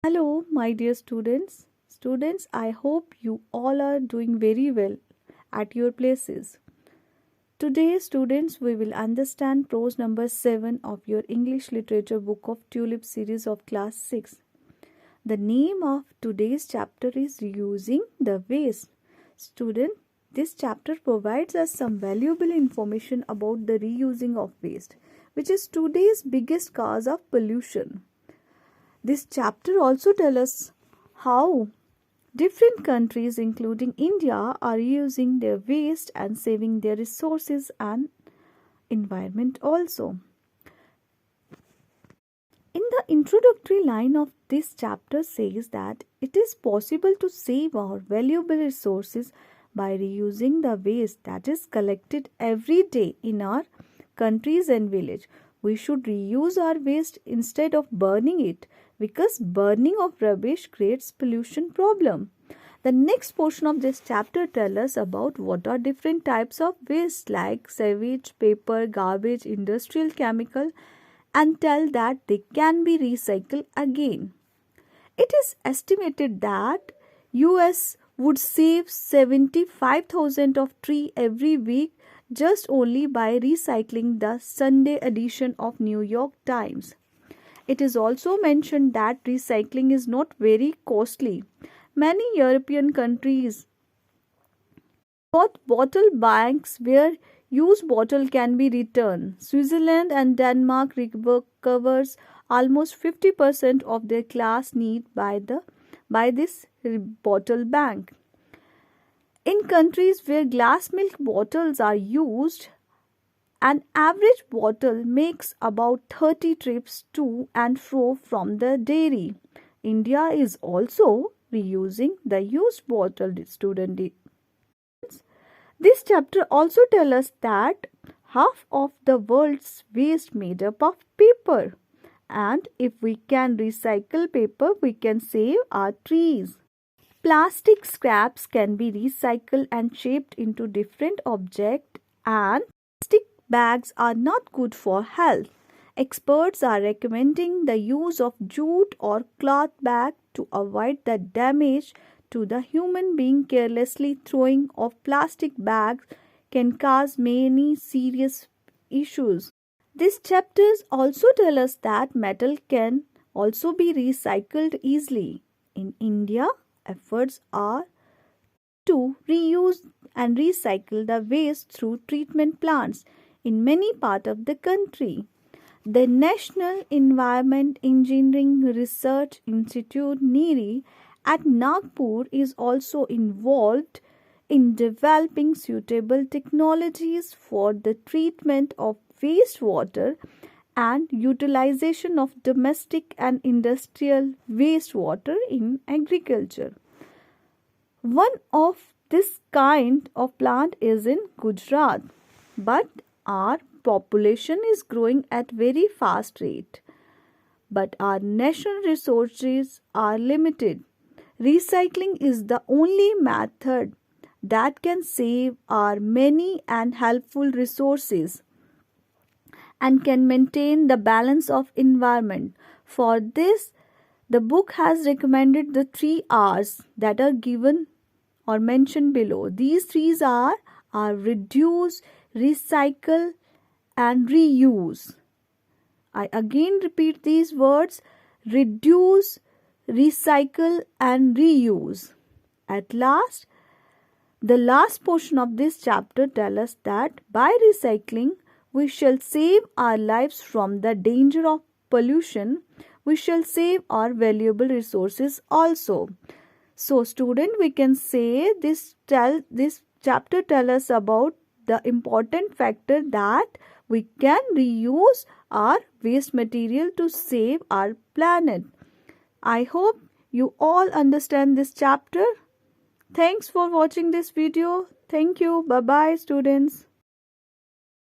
Hello, my dear students. Students, I hope you all are doing very well at your places. Today, students, we will understand prose number 7 of your English Literature book of Tulip series of class 6. The name of today's chapter is Reusing the Waste. Student, this chapter provides us some valuable information about the reusing of waste, which is today's biggest cause of pollution. This chapter also tells us how different countries, including India, are using their waste and saving their resources and environment also. In the introductory line of this chapter says that it is possible to save our valuable resources by reusing the waste that is collected every day in our countries and village. We should reuse our waste instead of burning it because burning of rubbish creates pollution problem. The next portion of this chapter tells us about what are different types of waste like sewage, paper, garbage, industrial chemical, and tell that they can be recycled again. It is estimated that US would save 75,000 of tree every week just only by recycling the Sunday edition of New York Times. It is also mentioned that recycling is not very costly. Many European countries got bottle banks where used bottle can be returned. Switzerland and Denmark recovers almost 50% of their glass need by this bottle bank. In countries where glass milk bottles are used, an average bottle makes about 30 trips to and fro from the dairy. India is also reusing the used bottle, student. This chapter also tells us that half of the world's waste made up of paper. And if we can recycle paper, we can save our trees. Plastic scraps can be recycled and shaped into different objects, and plastic bags are not good for health. Experts are recommending the use of jute or cloth bag to avoid the damage to the human being. Carelessly throwing of plastic bags can cause many serious issues. These chapters also tell us that metal can also be recycled easily. In India, efforts are to reuse and recycle the waste through treatment plants in many parts of the country. The National Environment Engineering Research Institute (NERI) at Nagpur is also involved in developing suitable technologies for the treatment of wastewater and utilization of domestic and industrial wastewater in agriculture. One of this kind of plant is in Gujarat, but our population is growing at very fast rate. But our national resources are limited. Recycling is the only method that can save our many and helpful resources and can maintain the balance of environment. For this, the book has recommended the 3 R's that are given or mentioned below. These 3 R's are reduce, recycle, and reuse. I again repeat these words: reduce, recycle, and reuse. At last, the last portion of this chapter tells us that by recycling, we shall save our lives from the danger of pollution. We shall save our valuable resources also. So, student, we can say this chapter tells us about the important factor that we can reuse our waste material to save our planet. I hope you all understand this chapter. Thanks for watching this video. Thank you. Bye-bye, students.